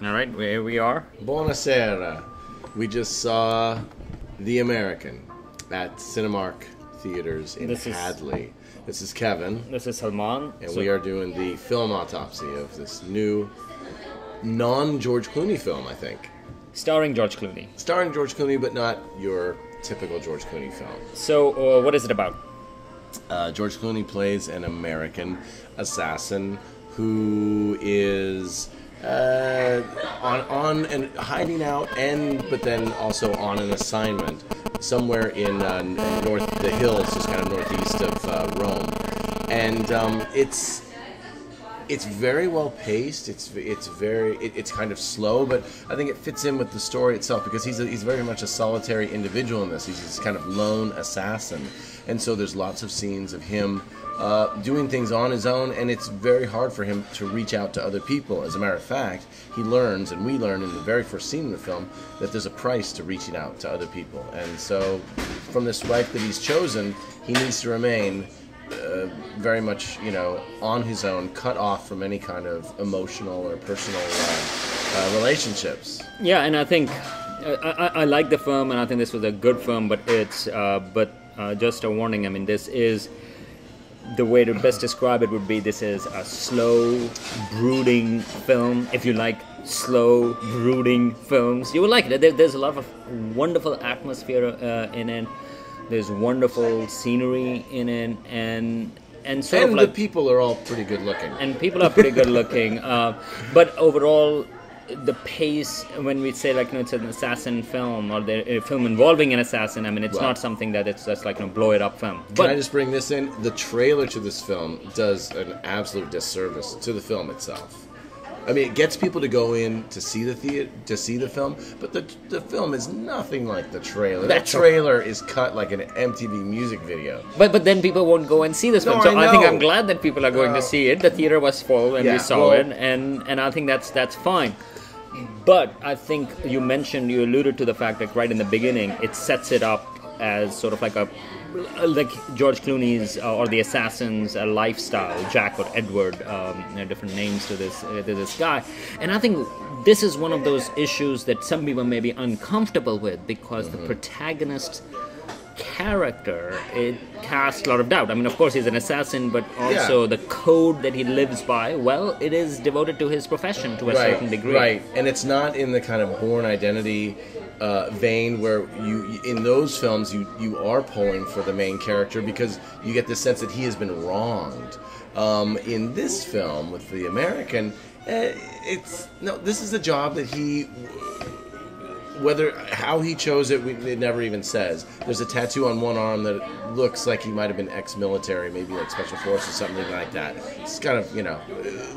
All right, here we are. Buonasera. We just saw The American at Cinemark Theaters in Hadley. This is Kevin. This is Salman. And we are doing the film autopsy of this new non-George Clooney film, I think. Starring George Clooney. Starring George Clooney, but not your typical George Clooney film. So, what is it about? George Clooney plays an American assassin who is on and hiding out, but then also on an assignment somewhere in the hills, just kind of northeast of Rome, and it's very well paced. It's kind of slow, but I think it fits in with the story itself because he's very much a solitary individual in this. He's this kind of lone assassin, and so there's lots of scenes of him doing things on his own, and it's very hard for him to reach out to other people. As a matter of fact, he learns, and we learn in the very first scene in the film, that there's a price to reaching out to other people. And so, from this life that he's chosen, he needs to remain very much, on his own, cut off from any kind of emotional or personal relationships. Yeah, and I think I like the film, and I think this was a good film, but it's just a warning. I mean, this is. The way to best describe it would be this is a slow, brooding film. If you like slow, brooding films, you will like it. There's a lot of wonderful atmosphere in it. There's wonderful scenery in it, and the people are all pretty good looking. And people are pretty good looking. But overall, the pace, when we say it's an assassin film or a film involving an assassin, I mean, it's not something that it's just blow it up film. Can I just bring this in? The trailer to this film does an absolute disservice to the film itself. I mean, it gets people to go in to see the film, but the film is nothing like the trailer. That trailer is cut like an MTV music video. But then people won't go and see this film. So I think I'm glad that people are going to see it. The theater was full when we saw it, and I think that's fine. But I think you alluded to the fact that right in the beginning, it sets it up as sort of like George Clooney's or the assassin's lifestyle, Jack or Edward, different names to this guy. And I think this is one of those issues that some people may be uncomfortable with because the protagonist character, it casts a lot of doubt. I mean, of course, he's an assassin, but also the code that he lives by, well, it is devoted to his profession to a certain degree. Right, and it's not in the kind of Bourne Identity vein where in those films you are pulling for the main character because you get the sense that he has been wronged. In this film with the American, this is a job that he. How he chose it, it never even says. There's a tattoo on one arm that looks like he might have been ex-military, maybe like special forces or something like that. It's kind of,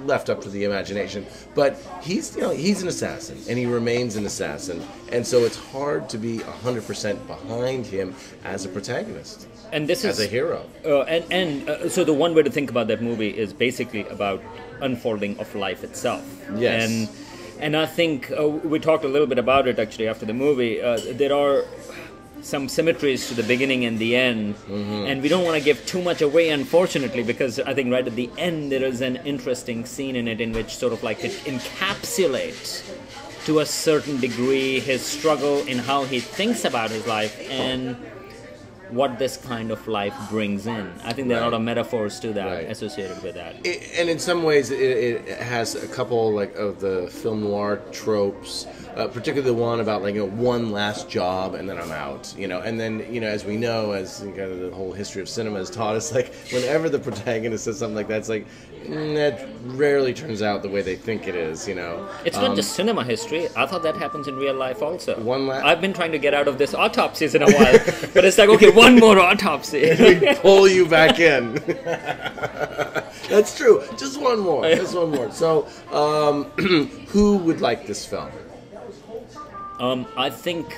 left up to the imagination. But he's an assassin, and he remains an assassin. And so it's hard to be 100% behind him as a protagonist. And this is as a hero. So the one way to think about that movie is basically about unfolding of life itself. Yes. And I think we talked a little bit about it actually after the movie. There are some symmetries to the beginning and the end, and we don't want to give too much away, unfortunately, because I think right at the end there is an interesting scene in it in which sort of it encapsulates to a certain degree his struggle in how he thinks about his life and what this kind of life brings in. I think there are a lot of metaphors to that associated with that. And in some ways, it has a couple of the film noir tropes, particularly the one about one last job and then I'm out. And then as we know, as kind of the whole history of cinema has taught us, whenever the protagonist says something like that, it's that rarely turns out the way they think it is. It's not just cinema history. I thought that happens in real life also. I've been trying to get out of this autopsies in a while, but it's okay. One more autopsy. We pull you back in. That's true. Just one more. So, who would like this film? I think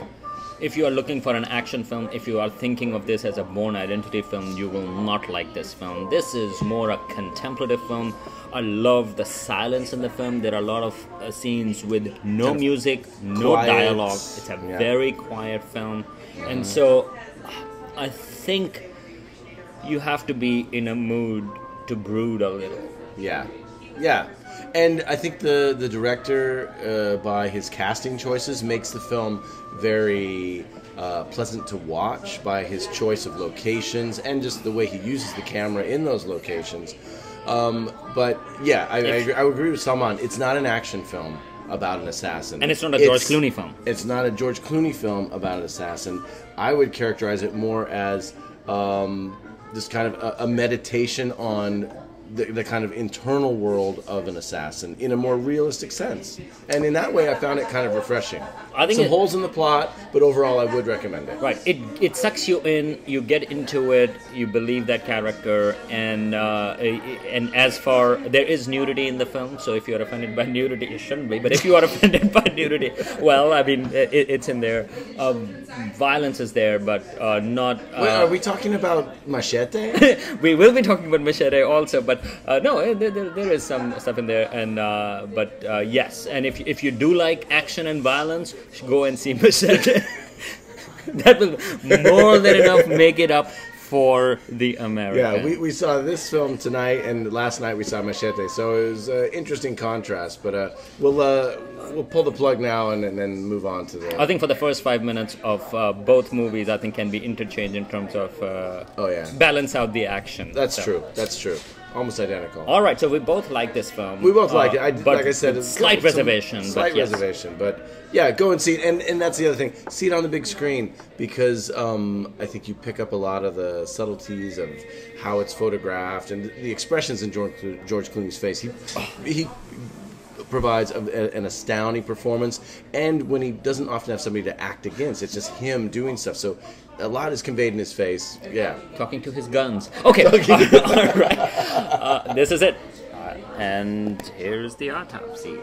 if you are looking for an action film, if you are thinking of this as a Bourne Identity film, you will not like this film. This is more a contemplative film. I love the silence in the film. There are a lot of scenes with no music, no dialogue. It's a very quiet film. And so I think you have to be in a mood to brood a little. Yeah. And I think the director, by his casting choices, makes the film very pleasant to watch by his choice of locations and just the way he uses the camera in those locations. But yeah, I agree with Salman. It's not an action film about an assassin. And it's not a George Clooney film. It's not a George Clooney film about an assassin. I would characterize it more as this kind of a meditation on the kind of internal world of an assassin in a more realistic sense. And in that way, I found it kind of refreshing. I think some holes in the plot, but overall, I would recommend it. Right. It sucks you in, you get into it, you believe that character, and as far, there is nudity in the film, so if you're offended by nudity, you shouldn't be, but if you are offended by nudity, well, I mean, it's in there. Violence is there, but not... Wait, are we talking about Machete? We will be talking about Machete also, but no, there is some stuff in there, and yes, and if you do like action and violence, go and see Machete. That will more than enough make it up for the American. Yeah, we saw this film tonight, and last night we saw Machete, so it was an interesting contrast. But we'll pull the plug now and then move on to the... I think for the first 5 minutes of both movies, I think can be interchanged in terms of balance out the action. That's true. That's true. Almost identical. All right, so we both like this film. We both like it. Like I said, slight reservation. But yeah, go and see it. And that's the other thing. See it on the big screen because I think you pick up a lot of the subtleties of how it's photographed and the expressions in George Clooney's face. He provides an astounding performance, and when he doesn't often have somebody to act against, it's just him doing stuff. So a lot is conveyed in his face. Yeah, talking to his guns. Okay, all right. This is it, and here's the autopsy.